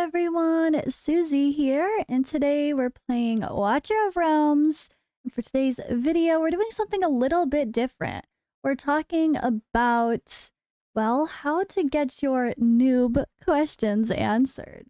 everyone, Suzi here, and today we're playing Watcher of Realms. And for today's video, we're doing something a little bit different. We're talking about, well, how to get your noob questions answered.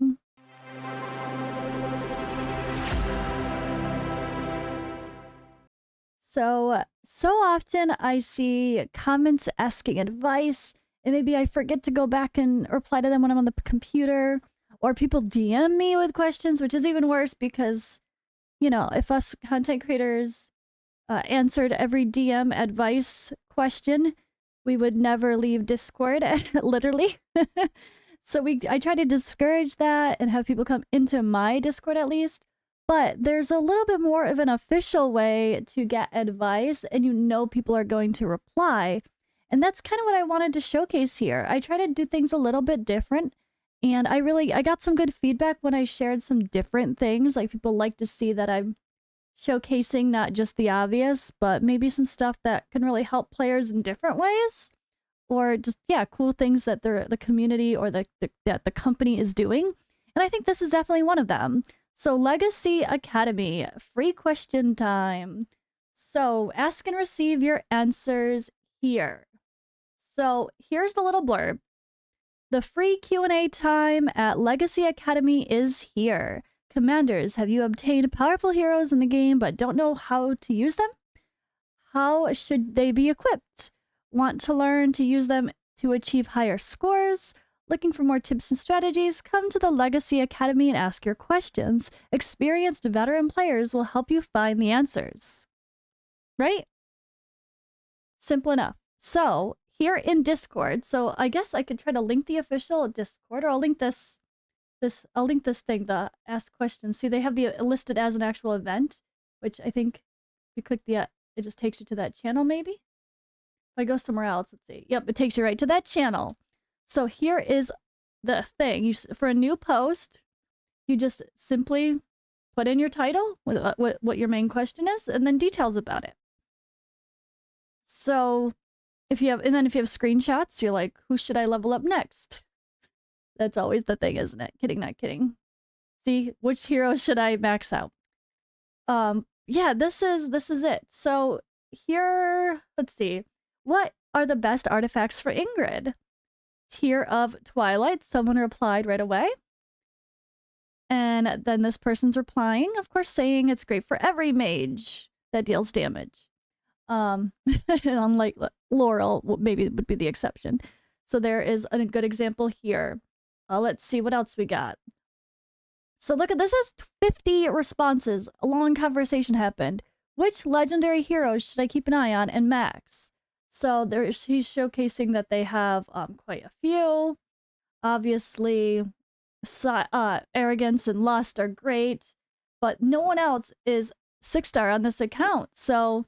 So often I see comments asking advice, and maybe I forget to go back and reply to them when I'm on the computer, or people DM me with questions, which is even worse because, you know, if us content creators answered every DM advice question, we would never leave Discord, literally. So I try to discourage that and have people come into my Discord at least. But there's a little bit more of an official way to get advice, and you know people are going to reply. And that's kind of what I wanted to showcase here. I try to do things a little bit different, and I got some good feedback when I shared some different things. Like, people like to see that I'm showcasing not just the obvious, but maybe some stuff that can really help players in different ways. Or just, yeah, cool things that the community or that the company is doing. And I think this is definitely one of them. So Legacy Academy, free question time. So ask and receive your answers here. So here's the little blurb. The free Q&A time at Legacy Academy is here. Commanders, have you obtained powerful heroes in the game but don't know how to use them? How should they be equipped? Want to learn to use them to achieve higher scores? Looking for more tips and strategies? Come to the Legacy Academy and ask your questions. Experienced veteran players will help you find the answers. Right? Simple enough. So, here in Discord, so I guess I could try to link the official Discord, or I'll link this thing, the ask questions. See, they have the listed as an actual event, which I think if you click the it just takes you to that channel maybe. If I go somewhere else, let's see. Yep, it takes you right to that channel. So here is the thing. For a new post, you just simply put in your title, what your main question is, and then details about it. So if you have screenshots, you're like, who should I level up next? That's always the thing, isn't it? Kidding, not kidding. See, which hero should I max out? Yeah, this is it. So here, let's see. What are the best artifacts for Ingrid? Tear of Twilight, someone replied right away. And then this person's replying, of course, saying it's great for every mage that deals damage. Unlike Laurel, maybe would be the exception. So there is a good example here. Let's see what else we got. So look at this, has 50 responses. A long conversation happened. Which legendary heroes should I keep an eye on and max? So he's showcasing that they have quite a few. Obviously, Arrogance and Lust are great, but no one else is 6-star on this account. So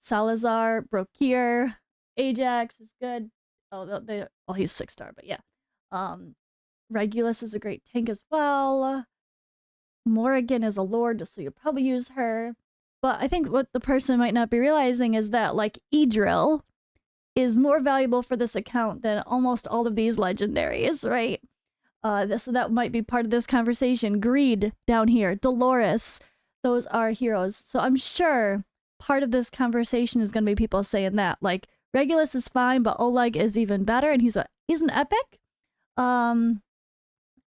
Salazar, Brokir, Ajax is good. Oh, he's 6-star, but yeah. Regulus is a great tank as well. Morrigan is a lord, so you'll probably use her. But I think what the person might not be realizing is that, like, Idril is more valuable for this account than almost all of these legendaries, right? So that might be part of this conversation. Greed down here, Dolores, those are heroes. So I'm sure part of this conversation is going to be people saying that, like, Regulus is fine, but Oleg is even better, and he's an epic. And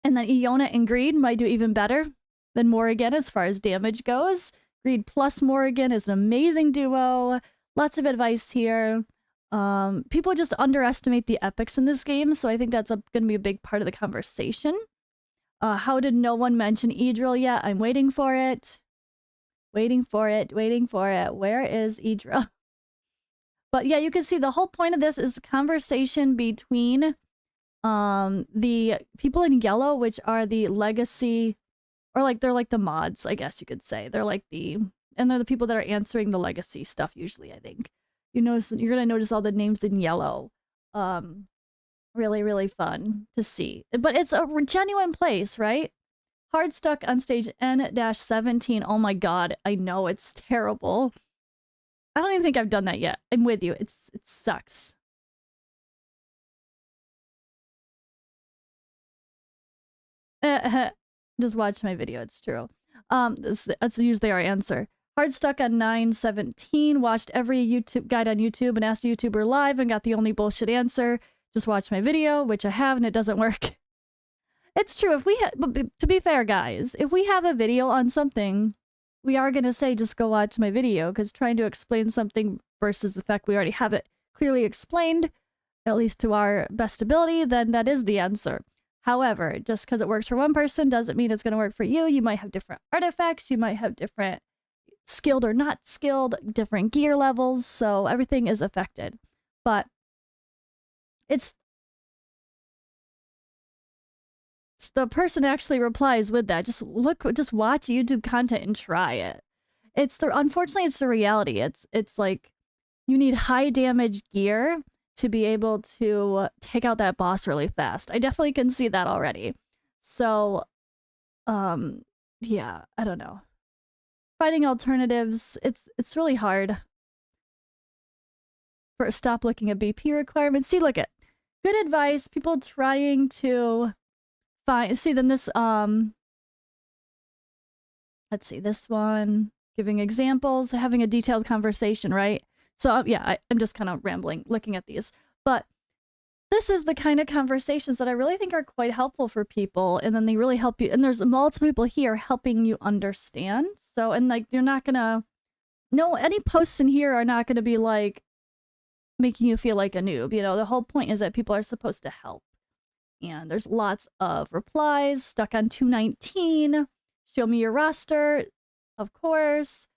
then Iona and Greed might do even better than Morrigan as far as damage goes. Greed plus Morrigan is an amazing duo. Lots of advice here. People just underestimate the epics in this game, so I think that's going to be a big part of the conversation. How did no one mention Idril yet? I'm waiting for it. Waiting for it. Where is Idril? But yeah, you can see the whole point of this is conversation between the people in yellow, which are the legacy, or like they're like the mods, I guess you could say. They're the people that are answering the legacy stuff usually, I think. You're gonna notice all the names in yellow. Really, really fun to see. But it's a genuine place, right? Hard stuck on stage N-17. Oh my god, I know, it's terrible. I don't even think I've done that yet. I'm with you. It sucks. Just watch my video, it's true. That's usually our answer. Hard stuck on 917, watched every YouTube guide on YouTube and asked a YouTuber live and got the only bullshit answer. Just watch my video, which I have, and it doesn't work. It's true, if we but to be fair, guys, if we have a video on something, we are going to say just go watch my video, because trying to explain something versus the fact we already have it clearly explained, at least to our best ability, then that is the answer. However, just because it works for one person doesn't mean it's going to work for you. You might have different artifacts, you might have different skilled or not skilled, different gear levels, so everything is affected. But it's the person actually replies with that. Just watch YouTube content and try it. Unfortunately, it's the reality. It's like you need high damage gear to be able to take out that boss really fast. I definitely can see that already. So, yeah, I don't know. Finding alternatives, it's really hard. Stop looking at BP requirements. See, look at good advice. People trying to find. See, then this let's see, this one, giving examples, having a detailed conversation, right? So yeah, I'm just kind of rambling looking at these, but this is the kind of conversations that I really think are quite helpful for people, and then they really help you, and there's multiple people here helping you understand. So, and like, you're not gonna, no, any posts in here are not gonna be like making you feel like a noob. You know, the whole point is that people are supposed to help. And there's lots of replies. Stuck on 219. Show me your roster. Of course.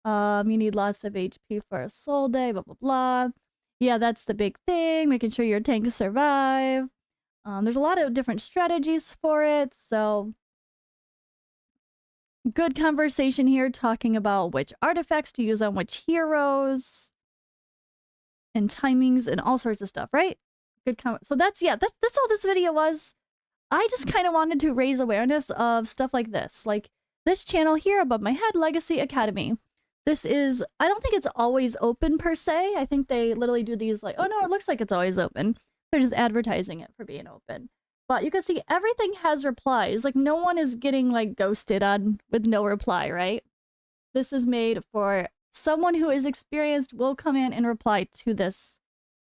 You need lots of HP for a soul day. Blah, blah, blah. Yeah, that's the big thing. Making sure your tanks survive. There's a lot of different strategies for it. So, good conversation here talking about which artifacts to use on which heroes. And timings and all sorts of stuff, right? Good comment. So that's all this video was. I just kind of wanted to raise awareness of stuff like this. Like this channel here above my head, Legacy Academy. This is, I don't think it's always open per se. I think they literally do these like, oh no, it looks like it's always open. They're just advertising it for being open. But you can see everything has replies. Like no one is getting like ghosted on with no reply, right? This is made for someone who is experienced, will come in and reply to this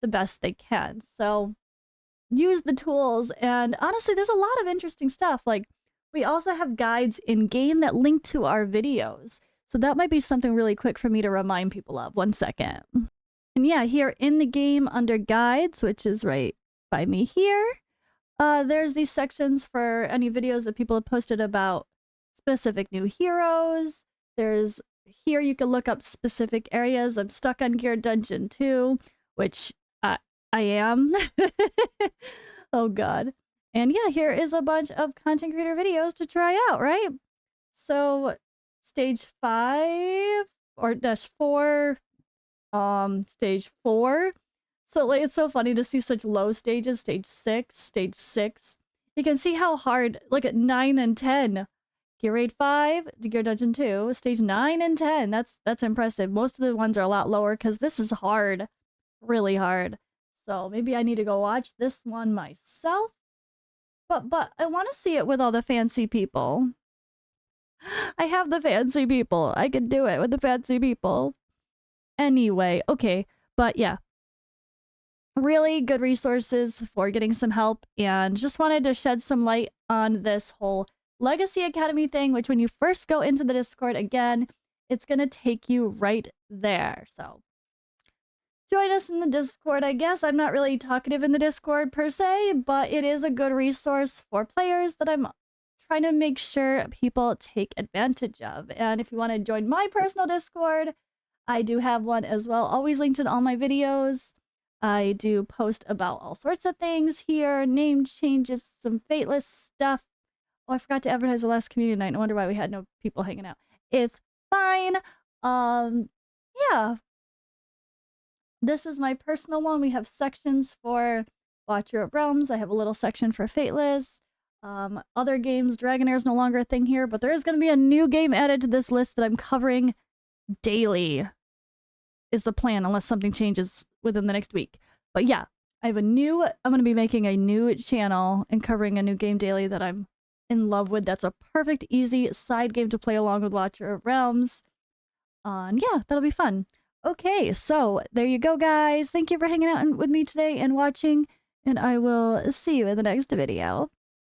the best they can. So use the tools, and honestly, there's a lot of interesting stuff. Like we also have guides in game that link to our videos. So that might be something really quick for me to remind people of. 1 second. And yeah, here in the game under guides, which is right by me here, there's these sections for any videos that people have posted about specific new heroes. There's here you can look up specific areas. I'm stuck on Gear Dungeon 2, which I am. Oh god. And yeah, here is a bunch of content creator videos to try out, right? So stage 5 or dash 4, stage 4. So like it's so funny to see such low stages. Stage 6. You can see how hard, look at 9 and 10. Gear Raid 5, Gear Dungeon 2, stage 9 and 10. That's impressive. Most of the ones are a lot lower because this is hard. Really hard. So maybe I need to go watch this one myself. But I want to see it with all the fancy people. I have the fancy people. I can do it with the fancy people. Anyway, okay. But yeah. Really good resources for getting some help, and just wanted to shed some light on this whole Legacy Academy thing, which when you first go into the Discord, again, it's going to take you right there. So join us in the Discord, I guess. I'm not really talkative in the Discord per se, but it is a good resource for players that I'm trying to make sure people take advantage of. And if you want to join my personal Discord, I do have one as well, always linked in all my videos. I do post about all sorts of things here, name changes, some Fateless stuff. Oh, I forgot to advertise the last community night. No wonder why we had no people hanging out. It's fine. Yeah. This is my personal one. We have sections for Watcher of Realms. I have a little section for Fateless. Other games, Dragonair is no longer a thing here, but there is going to be a new game added to this list that I'm covering daily, is the plan, unless something changes within the next week. But yeah, I'm going to be making a new channel and covering a new game daily that I'm in love with. That's a perfect, easy side game to play along with Watcher of Realms. And yeah, that'll be fun. Okay, so there you go, guys. Thank you for hanging out with me today and watching, and I will see you in the next video.